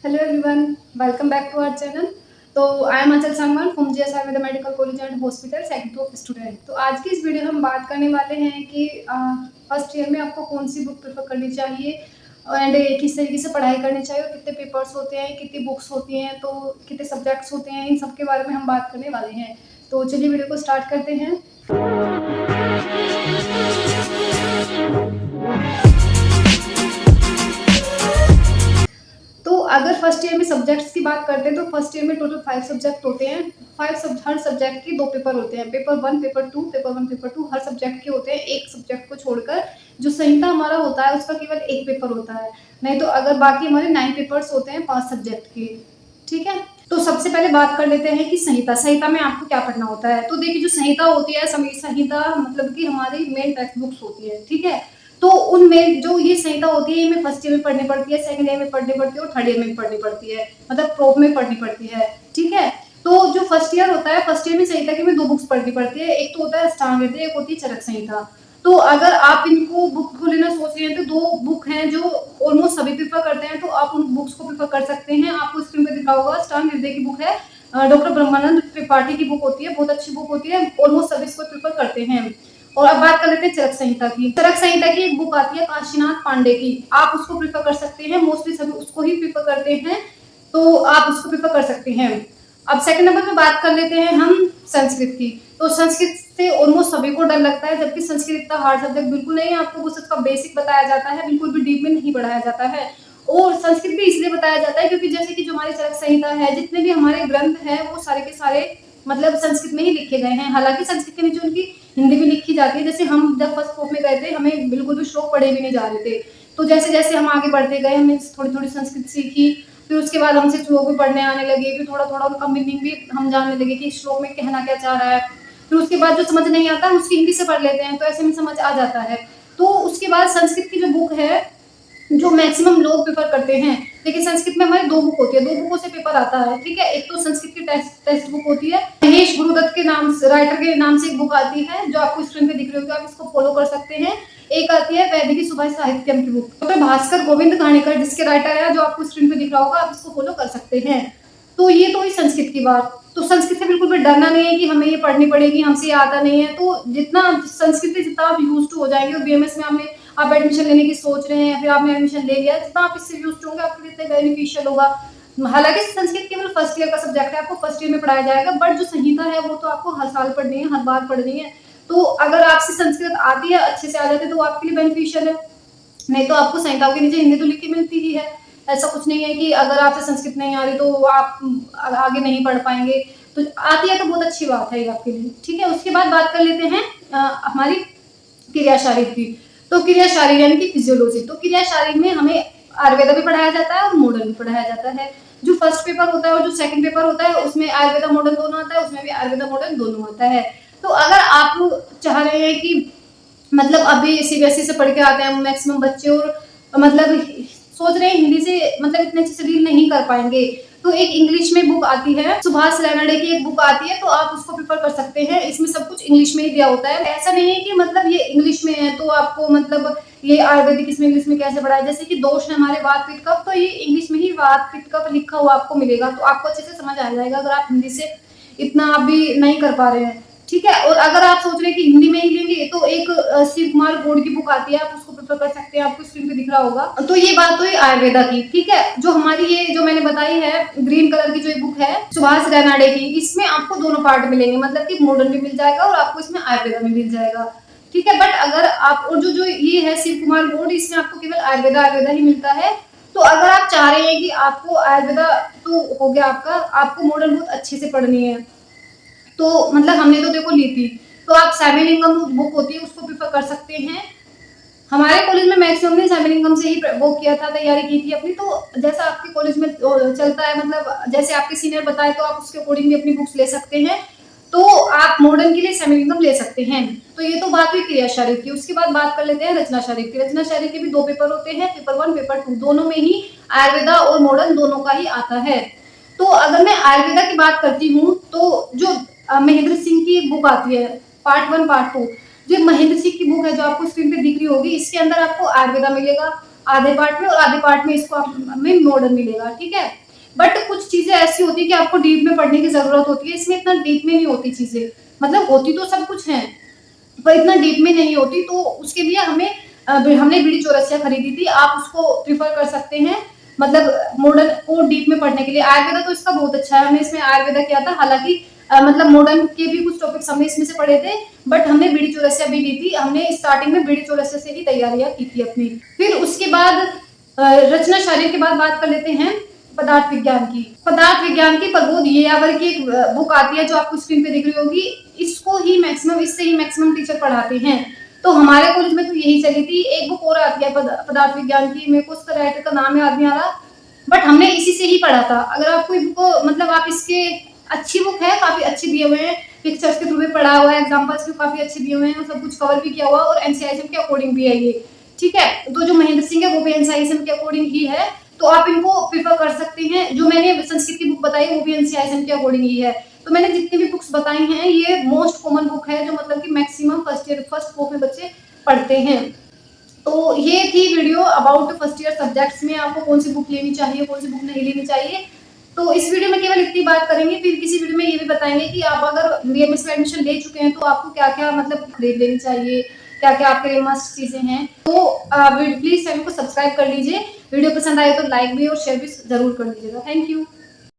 Hello everyone, welcome back to our channel। तो I am अंचल Sangwan from GS Ayurveda medical college and hospital second of student. तो आज की इस वीडियो में हम बात करने वाले हैं कि फर्स्ट ईयर में आपको कौन सी बुक प्रेफर करनी चाहिए एंड किस तरीके से पढ़ाई करनी चाहिए और कितने पेपर्स होते हैं, कितनी बुक्स होती हैं, तो कितने सब्जेक्ट्स होते हैं, इन सब के बारे में हम बात करने वाले हैं। तो चलिए वीडियो को स्टार्ट करते हैं। तो अगर फर्स्ट ईयर में सब्जेक्ट्स की बात करते हैं तो फर्स्ट ईयर में टोटल 5 सब्जेक्ट होते हैं। हर सब्जेक्ट के 2 पेपर होते हैं, पेपर 1 पेपर 2, पेपर 1 पेपर 2 हर सब्जेक्ट के होते हैं। एक सब्जेक्ट को छोड़कर जो संहिता हमारा होता है उसका केवल एक पेपर होता है, नहीं तो अगर बाकी हमारे 9 पेपर्स होते हैं 5 सब्जेक्ट के। ठीक है, तो सबसे पहले बात कर लेते हैं कि संहिता में आपको क्या पढ़ना होता है। तो देखिए, जो संहिता होती है, संहिता मतलब कि हमारी मेन टेक्स्ट बुक्स होती है। ठीक है, तो उनमें जो ये संहिता होती है, हमें फर्स्ट ईयर में पढ़नी पड़ती है, सेकंड ईयर में पढ़नी पड़ती है और थर्ड ईयर में पढ़नी पड़ती है, मतलब प्रोप में पढ़नी पड़ती है। ठीक है, तो जो फर्स्ट ईयर होता है, फर्स्ट ईयर में संहिता की में 2 बुक्स पढ़नी पड़ती है। एक तो होता है अष्टांग हृदय, एक होती है चरक संहिता। तो अगर आप इनको बुक को लेना सोच रहे हैं तो 2 बुक हैं जो ऑलमोस्ट सभी प्रेफर करते हैं, तो आप उन बुक्स को प्रेफर कर सकते हैं। आपको स्क्रीन पे दिखा होगा, अष्टांग हृदय की बुक है, डॉक्टर ब्रह्मानंद त्रिपाठी की बुक होती है, बहुत अच्छी बुक होती है, ऑलमोस्ट सभी इसको प्रेफर करते हैं। और अब बात कर लेते हैं चरक संहिता की। चरक संहिता की एक बुक आती है काशीनाथ पांडे की, आप उसको प्रेफर कर सकते हैं, मोस्टली सभी उसको ही प्रेफर करते हैं, तो आप उसको प्रेफर कर सकते हैं। अब सेकंड नंबर पे बात कर लेते हैं हम संस्कृत की। तो संस्कृत से ऑलमोस्ट सभी को डर लगता है, जबकि संस्कृत इतना हार्ड सब्जेक्ट बिल्कुल नहीं है, आपको बस उसका बेसिक बताया जाता है, बिल्कुल भी डीप में नहीं पढ़ाया जाता है। और संस्कृत भी इसलिए बताया जाता है क्योंकि जैसे कि जो हमारी चरक संहिता है, जितने भी हमारे ग्रंथ हैं, वो सारे के सारे मतलब संस्कृत में ही लिखे गए हैं। हालांकि संस्कृत के नीचे उनकी हिंदी भी लिखी जाती है। जैसे हम जब फर्स्ट प्रोप में गए थे, हमें बिल्कुल भी श्लोक पढ़े भी नहीं जा रहे थे, तो जैसे जैसे हम आगे बढ़ते गए, हमने थोड़ी थोड़ी संस्कृत सीखी, फिर उसके बाद हमसे श्लोक भी पढ़ने आने लगे, फिर थोड़ा थोड़ा उनका मीनिंग भी हम जानने लगे कि श्लोक में कहना क्या चाह रहा है। फिर उसके बाद जो समझ नहीं आता, हम उसकी हिंदी से पढ़ लेते हैं, तो ऐसे में समझ आ जाता है। तो उसके बाद संस्कृत की जो बुक है, जो मैक्सिमम लोग प्रेफर करते हैं, देखिए संस्कृत में हमारी 2 बुक होती है, 2 बुकों से पेपर आता है। ठीक है, एक तो संस्कृत की टेस्ट बुक होती है, महेश गुरुदत्त के नाम से, राइटर के नाम से एक बुक आती है, जो आपको स्क्रीन पे दिख रही होगी, आप इसको फॉलो कर सकते हैं। एक आती है वैदिकी सुभाष साहित्यम की बुक, डॉक्टर भास्कर गोविंद घाणेकर जिसके राइटर है, जो आपको स्क्रीन पे दिख रहा होगा, आप इसको फॉलो कर सकते हैं। तो ये तो हुई संस्कृत की बात। तो संस्कृत से बिल्कुल भी डरना नहीं है कि हमें ये पढ़नी पड़ेगी, हमसे ये आता नहीं है। तो जितना संस्कृत से जितना आप यूज टू हो जाएंगे, और बीएमएस में आपने आप एडमिशन लेने की सोच रहे हैं, फिर आपने एडमिशन ले लिया, जितना आप इससे यूज होंगे आपके लिए इतना बेनिफिशियल होगा। हालांकि संस्कृत केवल फर्स्ट ईयर का सब्जेक्ट है, आपको फर्स्ट ईयर में पढ़ाया जाएगा, बट जो संहिता है वो तो आपको हर साल पढ़नी है, हर बार पढ़नी है। तो अगर आपसे संस्कृत आती है, अच्छे से आ जाती है, तो आपके लिए बेनिफिशियल है, नहीं तो आपको संहिताओं के नीचे हिंदी तो लिख के मिलती ही है। ऐसा कुछ नहीं है कि अगर आपसे संस्कृत नहीं आ रही तो आप आगे नहीं पढ़ पाएंगे, तो आती है तो बहुत अच्छी बात है आपके लिए। ठीक है, उसके बाद बात कर लेते हैं हमारी क्रिया शारीर की। तो क्रिया शारीर यानी कि फिजियोलॉजी। तो क्रिया शारीर में हमें आयुर्वेदा भी पढ़ाया जाता है और मॉडर्न भी पढ़ाया जाता है। जो फर्स्ट पेपर होता है और जो सेकंड पेपर होता है, उसमें आयुर्वेदा मॉडर्न दोनों आता है, उसमें भी आयुर्वेदा मॉडर्न दोनों आता है। तो अगर आप चाह रहे हैं कि मतलब अभी सीबीएसई से पढ़ के आते हैं मैक्सिमम बच्चे, और मतलब सोच रहे हैं हिंदी से मतलब इतने अच्छे से डील नहीं कर पाएंगे, तो एक इंग्लिश में बुक आती है, सुभाष रानडे की एक बुक आती है, तो आप उसको प्रेफर कर सकते हैं। इसमें सब कुछ इंग्लिश में ही दिया होता है, ऐसा नहीं है कि मतलब ये इंग्लिश में है तो आपको मतलब ये आयुर्वेदिक इसमें इंग्लिश में कैसे पढ़ा है। जैसे कि दोष है हमारे वात पित्त कफ, तो ये इंग्लिश में ही वात पित्त कफ लिखा हुआ आपको मिलेगा, तो आपको अच्छे से समझ आ जाएगा अगर आप हिंदी से इतना अभी नहीं कर पा रहे हैं। ठीक है, और अगर आप सोच रहे हैं कि हिंदी में ही लेंगे, तो एक शिव कुमार गौड़ की बुक आती है, आप उसको प्रेफर कर सकते हैं, आपको स्क्रीन पे दिख रहा होगा। तो ये बात तो आयुर्वेदा की। ठीक है, जो हमारी ये जो मैंने बताई है ग्रीन कलर की जो बुक है सुभाष रानडे की, इसमें आपको दोनों पार्ट मिलेंगे, मतलब कि मॉडर्न भी मिल जाएगा और आपको इसमें आयुर्वेदा भी मिल जाएगा। ठीक है, बट अगर आप, और जो जो ये है शिव कुमार गौड़, इसमें आपको केवल आयुर्वेदा ही मिलता है। तो अगर आप चाह रहे हैं कि आपको आयुर्वेदा तो हो गया आपका, आपको मॉडर्न बहुत अच्छे से पढ़नी है, तो मतलब हमने तो देखो ली थी, तो आप सैमिलिंगम बुक होती है उसको प्रेफर कर सकते हैं। हमारे कॉलेज में मैक्सिमम ने सैमिलिंगम से ही वो किया था, तैयारी की थी अपनी। तो जैसा आपके कॉलेज में चलता है, मतलब जैसे आपके सीनियर बताए, तो आप उसके अकॉर्डिंग भी अपनी बुक्स ले सकते हैं। तो आप मॉडर्न के लिए सैमिलिंगम ले सकते हैं। तो ये तो बात हुई क्रिया शारीर की। उसके बाद बात कर लेते हैं रचना शारीर की। रचना शारीर के भी 2 पेपर होते हैं, पेपर 1 पेपर 2, दोनों में ही आयुर्वेदा और मॉडर्न दोनों का ही आता है। तो अगर मैं आयुर्वेदा की बात करती हूँ, तो जो महेंद्र सिंह की बुक आती है पार्ट 1 पार्ट 2, जो महेंद्र सिंह की बुक है जो आपको स्क्रीन पे दिख रही होगी, इसके अंदर आपको आयुर्वेदा मिलेगा, आधे पार्ट में, और आधे पार्ट में इसको हमें मॉडर्न मिलेगा, ठीक है। बट कुछ चीजें ऐसी होती है कि आपको डीप में पढ़ने की जरूरत होती है, इसमें इतना डीप में नहीं होती चीजें, मतलब होती तो सब कुछ है पर इतना डीप में नहीं होती, तो उसके लिए हमने बीडी चौरसिया खरीदी थी। आप उसको प्रिफर कर सकते हैं, मतलब मॉडर्न को डीप में पढ़ने के लिए। आयुर्वेदा तो इसका बहुत अच्छा है, हमने इसमें आयुर्वेदा किया था, हालांकि मतलब मॉडर्न के भी कुछ टॉपिक्स हमने इसमें से पढ़े थे, बट हमने बीडी चौरसिया भी ली थी। हमने स्टार्टिंग में बीडी चौरसिया से ही तैयारियां की थी अपनी। फिर उसके बाद रचना शालीन के बाद बात कर लेते हैं पदार्थ विज्ञान की। पदार्थ विज्ञान की प्रबोध येयावर की एक बुक आती है जो आपको स्क्रीन पे दिख रही होगी। इससे ही मैक्सिमम टीचर पढ़ाते हैं, तो हमारे कॉलेज में तो यही चली थी। एक बुक और आती है पदार्थ विज्ञान की, मेरे को उसका राइटर का नाम याद नहीं आ रहा, बट हमने इसी से ही पढ़ा था। अगर आप कोई बुक मतलब आप इसके अच्छी बुक है, काफी अच्छे दिए हुए हैं, पिक्चर्स के थ्रू भी पढ़ा हुआ है, एग्जांपल्स भी काफी अच्छे दिए हुए हैं, और सब कुछ कवर भी किया हुआ, और एनसीईआरटी के अकॉर्डिंग भी है ये, ठीक है। तो जो महेंद्र सिंह है वो भी एनसीईआरटी के अकॉर्डिंग ही है, तो आप इनको प्रिफर कर सकते हैं। जो मैंने संस्कृत की बुक बताई वो भी एनसीईआरटी के अकॉर्डिंग ही है। तो मैंने जितनी भी बुक्स बताई हैं ये मोस्ट कॉमन बुक है, जो मतलब कि मैक्सिमम फर्स्ट फोर्थ में बच्चे पढ़ते हैं। तो ये थी video about first year subjects में आपको कौन सी बुक लेनी चाहिए, कौन सी बुक नहीं लेनी चाहिए। तो इस वीडियो में केवल इतनी बात करेंगे, फिर किसी वीडियो में ये भी बताएंगे कि आप अगर बीएमएस में एडमिशन ले चुके हैं तो आपको क्या क्या मतलब खरीद लेनी चाहिए, क्या क्या आपके लिए मस्ट चीजें हैं। तो प्लीज चैनल को सब्सक्राइब कर लीजिए, वीडियो पसंद आए तो लाइक भी और शेयर भी जरूर कर लीजिएगा। Thank you.